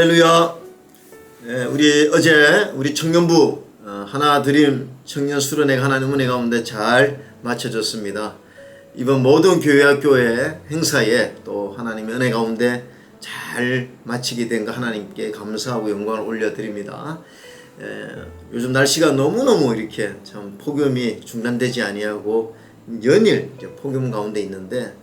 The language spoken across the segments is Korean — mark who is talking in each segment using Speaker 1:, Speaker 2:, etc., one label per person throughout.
Speaker 1: 할렐루야. 우리 어제 우리 청년부 하나드림 청년 수련회 하나님 은혜 가운데 잘 마쳐졌습니다. 이번 모든 교회학교의 행사에 또 하나님의 은혜 가운데 잘 마치게 된 거 하나님께 감사하고 영광을 올려드립니다. 요즘 날씨가 너무너무 이렇게 참 폭염이 중단되지 아니하고 연일 폭염 가운데 있는데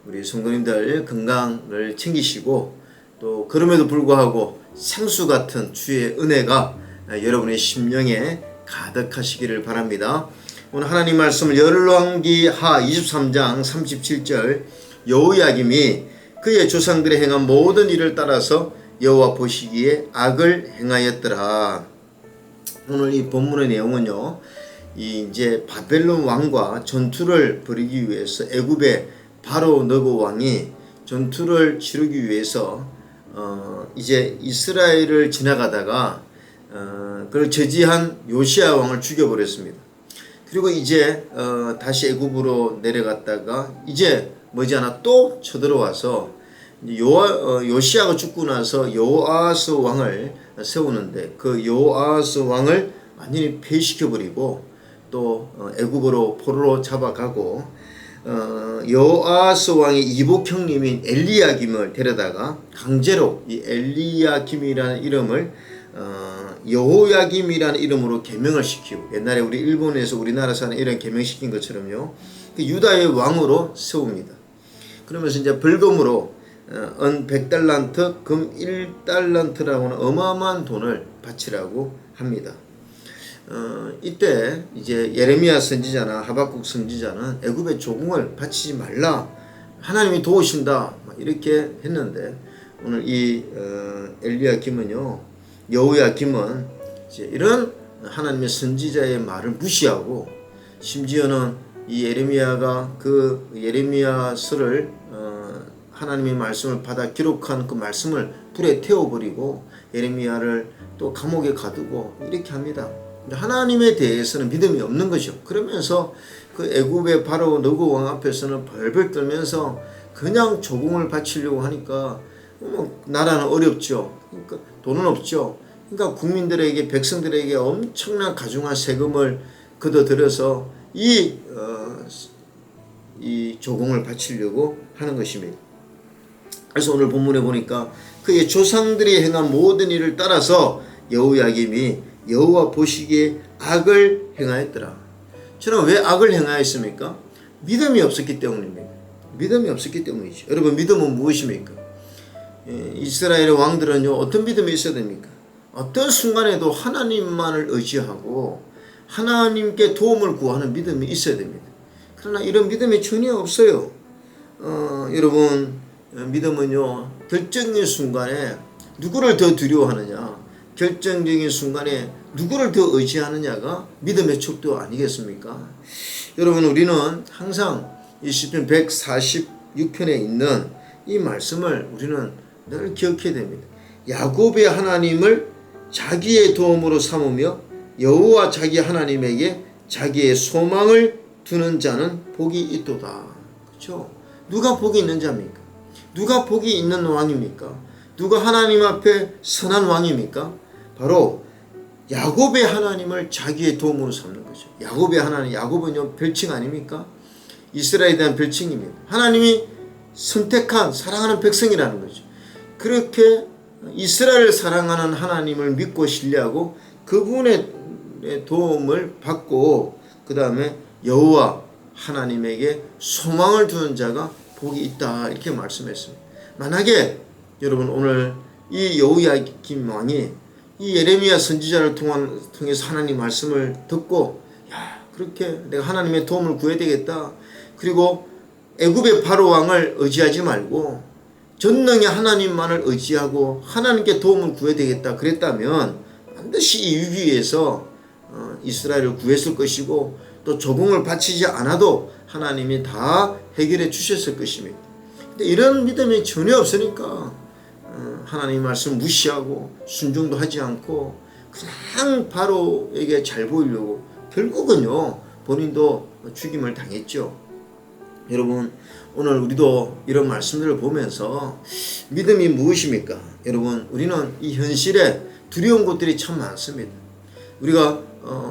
Speaker 1: 우리 성도님들 건강을 챙기시고 또 그럼에도 불구하고 생수 같은 주의 은혜가 여러분의 심령에 가득하시기를 바랍니다. 오늘 하나님 말씀을 열왕기하 23장 37절 여호야김이 그의 조상들이 행한 모든 일을 따라서 여호와 보시기에 악을 행하였더라. 오늘 이 본문의 내용은요, 이제 바벨론 왕과 전투를 벌이기 위해서 애굽의 바로 너고 왕이 전투를 치르기 위해서 이제 이스라엘을 지나가다가 그를 저지한 요시야 왕을 죽여버렸습니다. 그리고 이제 다시 애굽으로 내려갔다가 이제 머지않아 또 쳐들어와서 요시야가 죽고 나서 요아스 왕을 세우는데 그 요아스 왕을 완전히 폐시켜버리고 또 애굽으로 포로로 잡아가고 요아스 왕의 이복 형님인 엘리야김을 데려다가 강제로 이 엘리야김이라는 이름을 여호야김이라는 이름으로 개명을 시키고, 옛날에 우리 일본에서 우리나라 사는 이름 개명시킨 것처럼요, 그 유다의 왕으로 세웁니다. 그러면서 이제 벌금으로 은 100달란트, 금 1달란트라고는 어마어마한 돈을 바치라고 합니다. 이때 이제 예레미야 선지자나 하박국 선지자는 애굽의 조공을 바치지 말라, 하나님이 도우신다 이렇게 했는데, 오늘 이 엘리야김은요, 여호야김은 이제 이런 하나님의 선지자의 말을 무시하고, 심지어는 이 예레미야가 그 예레미야서를 하나님의 말씀을 받아 기록한 그 말씀을 불에 태워버리고 예레미야를 또 감옥에 가두고 이렇게 합니다. 하나님에 대해서는 믿음이 없는 것이요. 그러면서 그 애굽의 바로 너고 왕 앞에서는 벌벌 떨면서 그냥 조공을 바치려고 하니까 나라는 어렵죠. 그러니까 돈은 없죠. 그러니까 국민들에게, 백성들에게 엄청난 가중한 세금을 걷어들여서 이 조공을 바치려고 하는 것입니다. 그래서 오늘 본문에 보니까 그의 조상들이 행한 모든 일을 따라서 여호야김이 여호와 보시기에 악을 행하였더라. 저는 왜 악을 행하였습니까? 믿음이 없었기 때문입니다. 믿음이 없었기 때문이죠. 여러분, 믿음은 무엇입니까? 이스라엘의 왕들은요, 어떤 믿음이 있어야 됩니까? 어떤 순간에도 하나님만을 의지하고 하나님께 도움을 구하는 믿음이 있어야 됩니다. 그러나 이런 믿음이 전혀 없어요. 여러분, 믿음은요, 결정적인 순간에 누구를 더 두려워하느냐, 결정적인 순간에 누구를 더 의지하느냐가 믿음의 척도 아니겠습니까? 여러분, 우리는 항상 이 시편 146편에 있는 이 말씀을 우리는 늘 기억해야 됩니다. 야곱의 하나님을 자기의 도움으로 삼으며 여호와 자기 하나님에게 자기의 소망을 두는 자는 복이 있도다. 그렇죠? 누가 복이 있는 자입니까? 누가 복이 있는 왕입니까? 누가 하나님 앞에 선한 왕입니까? 바로 야곱의 하나님을 자기의 도움으로 삼는 거죠. 야곱의 하나님, 야곱은요, 별칭 아닙니까? 이스라엘에 대한 별칭입니다. 하나님이 선택한 사랑하는 백성이라는 거죠. 그렇게 이스라엘을 사랑하는 하나님을 믿고 신뢰하고 그분의 도움을 받고 그 다음에 여호와 하나님에게 소망을 두는 자가 복이 있다, 이렇게 말씀했습니다. 만약에 여러분, 오늘 이 여호야김 왕이 이 예레미야 선지자를 통해서 하나님 말씀을 듣고, 야, 그렇게 내가 하나님의 도움을 구해야 되겠다, 그리고 애굽의 바로 왕을 의지하지 말고 전능의 하나님만을 의지하고 하나님께 도움을 구해야 되겠다 그랬다면 반드시 이 위기에서 이스라엘을 구했을 것이고 또 조공을 바치지 않아도 하나님이 다 해결해 주셨을 것입니다. 근데 이런 믿음이 전혀 없으니까 하나님 말씀 무시하고 순종도 하지 않고 그냥 바로에게 잘 보이려고 결국은요, 본인도 죽임을 당했죠. 여러분 오늘 우리도 이런 말씀들을 보면서 믿음이 무엇입니까? 여러분 우리는 이 현실에 두려운 것들이 참 많습니다. 우리가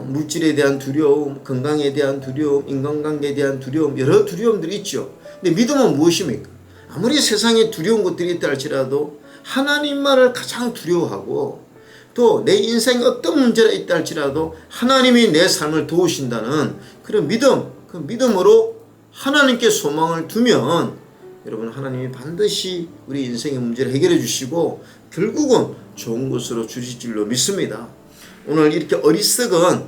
Speaker 1: 물질에 대한 두려움, 건강에 대한 두려움, 인간관계에 대한 두려움, 여러 두려움들이 있죠. 근데 믿음은 무엇입니까? 아무리 세상에 두려운 것들이 있다 할지라도 하나님만을 가장 두려워하고 또 내 인생에 어떤 문제가 있다 할지라도 하나님이 내 삶을 도우신다는 그런 믿음, 그 믿음으로 하나님께 소망을 두면 여러분 하나님이 반드시 우리 인생의 문제를 해결해 주시고 결국은 좋은 것으로 주실 줄로 믿습니다. 오늘 이렇게 어리석은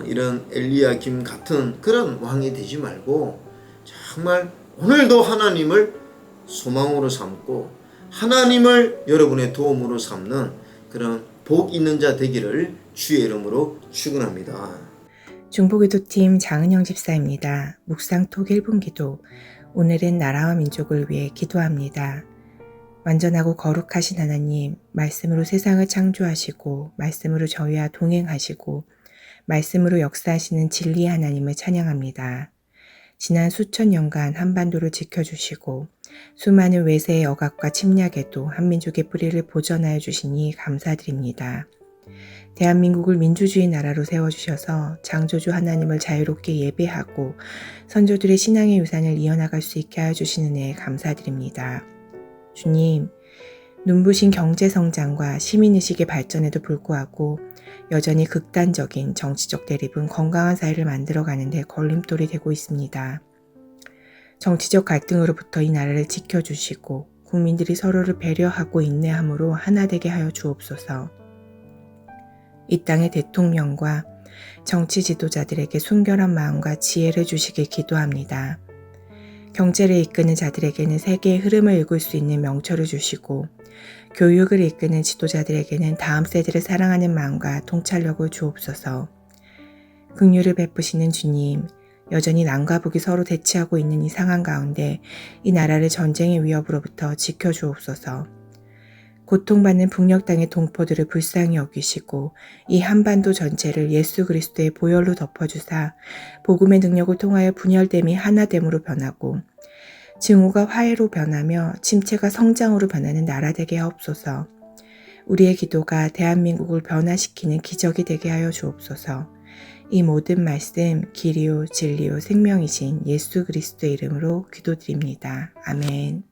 Speaker 1: 이런 엘리야김 같은 그런 왕이 되지 말고 정말 오늘도 하나님을 소망으로 삼고 하나님을 여러분의 도움으로 삼는 그런 복 있는 자 되기를 주의 이름으로 축원합니다.
Speaker 2: 중보기도팀 장은영 집사입니다. 묵상톡 1분 기도. 오늘은 나라와 민족을 위해 기도합니다. 완전하고 거룩하신 하나님, 말씀으로 세상을 창조하시고 말씀으로 저희와 동행하시고 말씀으로 역사하시는 진리의 하나님을 찬양합니다. 지난 수천 년간 한반도를 지켜주시고 수많은 외세의 억압과 침략에도 한민족의 뿌리를 보전하여 주시니 감사드립니다. 대한민국을 민주주의 나라로 세워주셔서 창조주 하나님을 자유롭게 예배하고 선조들의 신앙의 유산을 이어나갈 수 있게 하여 주시는 애 감사드립니다. 주님, 눈부신 경제성장과 시민의식의 발전에도 불구하고 여전히 극단적인 정치적 대립은 건강한 사회를 만들어가는 데 걸림돌이 되고 있습니다. 정치적 갈등으로부터 이 나라를 지켜주시고 국민들이 서로를 배려하고 인내함으로 하나 되게 하여 주옵소서. 이 땅의 대통령과 정치 지도자들에게 순결한 마음과 지혜를 주시길 기도합니다. 경제를 이끄는 자들에게는 세계의 흐름을 읽을 수 있는 명철을 주시고 교육을 이끄는 지도자들에게는 다음 세대를 사랑하는 마음과 통찰력을 주옵소서. 긍휼을 베푸시는 주님, 여전히 남과 북이 서로 대치하고 있는 이 상황 가운데 이 나라를 전쟁의 위협으로부터 지켜주옵소서. 고통받는 북녘 땅의 동포들을 불쌍히 여기시고 이 한반도 전체를 예수 그리스도의 보혈로 덮어주사 복음의 능력을 통하여 분열됨이 하나됨으로 변하고 증오가 화해로 변하며 침체가 성장으로 변하는 나라 되게 하옵소서. 우리의 기도가 대한민국을 변화시키는 기적이 되게 하여 주옵소서. 이 모든 말씀 길이요 진리요 생명이신 예수 그리스도의 이름으로 기도드립니다. 아멘.